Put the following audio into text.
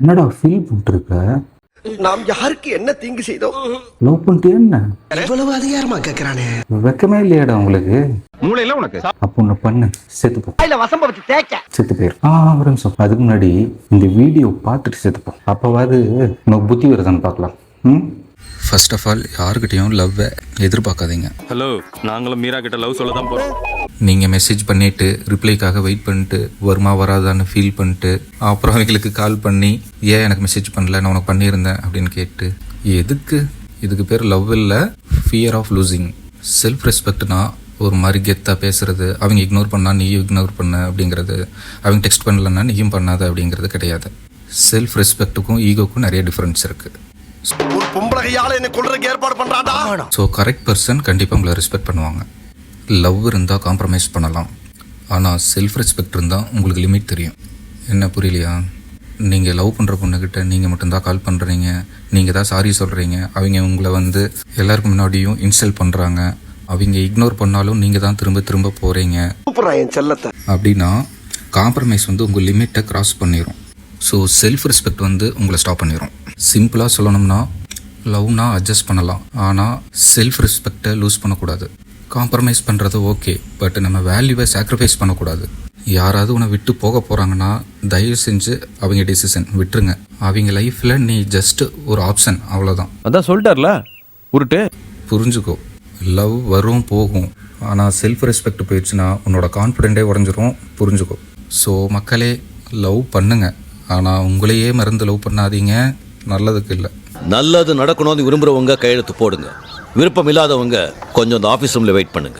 என்னடா ஃபீல் பண்ணிருக்க? நாம் யாருக்கு என்ன தீங்கு செய்தோம்? லவ் பண்ணிட்டு என்ன இவ்வளவு அதிகாரமா கேக்குறானே. வெக்கமே இல்லையாடா உங்களுக்கு? மூளையில உனக்கு அப்போ ஒண்ணு பண்ணு, செத்துப்போ. இல்ல வசம்ப வச்சு தேய்க்க. செத்து போயிரு. ஒரு நிமிஷம், அதுக்கு முன்னாடி இந்த வீடியோ பார்த்துட்டு செத்துப்போம். அப்போவாது உனக்கு புத்தி வருதான்னு பார்க்கலாம். ஃபர்ஸ்ட் ஆஃப் ஆல், யாருக்கிட்டையும் லவ்வை எதிர்பார்க்காதீங்க. ஹலோ, நாங்களும் மீரா கிட்ட லவ் சொல்ல தான் போறோம். நீங்கள் மெசேஜ் பண்ணிவிட்டு ரிப்ளைக்காக வெயிட் பண்ணிட்டு வருமா வராதான்னு ஃபீல் பண்ணிட்டு அப்புறம் அவங்களுக்கு கால் பண்ணி ஏன் எனக்கு மெசேஜ் பண்ணல, நான் உனக்கு பண்ணியிருந்தேன் அப்படின்னு கேட்டு எதுக்கு? இதுக்கு பேர் லவ் இல்லை, ஃபியர் ஆஃப் லூசிங். செல்ஃப் ரெஸ்பெக்ட்னா ஒரு மாதிரி கெத்தாக பேசுறது, அவங்க இக்னோர் பண்ணால் நீயும் இக்னோர் பண்ண அப்படிங்கிறது, அவங்க டெக்ஸ்ட் பண்ணலன்னா நீயும் பண்ணாத அப்படிங்கிறது கிடையாது. செல்ஃப் ரெஸ்பெக்ட்டுக்கும் ஈகோக்கும் நிறைய டிஃப்ரென்ஸ் இருக்குது. ஒரு பொம்பளையால என்ன கொல்றதுக்கு ஏற்பாடு பண்றாடா. ஸோ கரெக்ட் பர்சன் கண்டிப்பாக உங்களை ரெஸ்பெக்ட் பண்ணுவாங்க. லவ் இருந்தால் காம்ப்ரமைஸ் பண்ணலாம், ஆனால் செல்ஃப் ரெஸ்பெக்ட் இருந்தால் உங்களுக்கு லிமிட் தெரியும். என்ன புரியலையா? நீங்கள் லவ் பண்ணுற பொண்ணுக்கிட்ட நீங்கள் மட்டும்தான் கால் பண்ணுறீங்க, நீங்கள் தான் சாரி சொல்கிறீங்க, அவங்க உங்களை எல்லாருக்கும் முன்னாடியும் இன்சல்ட் பண்ணுறாங்க, அவங்க இக்னோர் பண்ணாலும் நீங்கள் தான் திரும்ப திரும்ப போகிறீங்க அப்படின்னா காம்ப்ரமைஸ் உங்கள் லிமிட்டை கிராஸ் பண்ணிடும். ஸோ செல்ஃப் ரெஸ்பெக்ட் உங்களை ஸ்டாப் பண்ணிடும். சிம்பிளாக சொல்லணும்னா லவ்னா அட்ஜஸ்ட் பண்ணலாம், ஆனால் செல்ஃப் ரெஸ்பெக்டை லூஸ் பண்ணக்கூடாது. காம்ப்ரமைஸ் பண்ணுறது ஓகே, பட் நம்ம வேல்யூவை சாக்ரிஃபைஸ் பண்ணக்கூடாது. யாராவது உன்னை விட்டு போக போகிறாங்கன்னா தயவு செஞ்சு அவங்க டிசிஷன் விட்டுருங்க. அவங்க லைஃப்பில் நீ ஜஸ்ட் ஒரு ஆப்ஷன், அவ்வளோதான். அதான் சொல்லிட்டார்ல உருட்டு. புரிஞ்சுக்கோ, லவ் வரும் போகும், ஆனால் செல்ஃப் ரெஸ்பெக்ட் போயிடுச்சுன்னா உன்னோட கான்ஃபிடென்ட்டே உடஞ்சிரும். புரிஞ்சுக்கோ. ஸோ மக்களே, லவ் பண்ணுங்க, ஆனால் உங்களையே மறந்து லவ் பண்ணாதீங்க, நல்லதுக்கு இல்லை. நல்லது நடக்கணும்னு விரும்புறவங்க கையெழுத்து போடுங்க, விருப்பம் இல்லாதவங்க கொஞ்சம் அந்த ஆஃபீஸ் ரூம்ல வெயிட் பண்ணுங்க.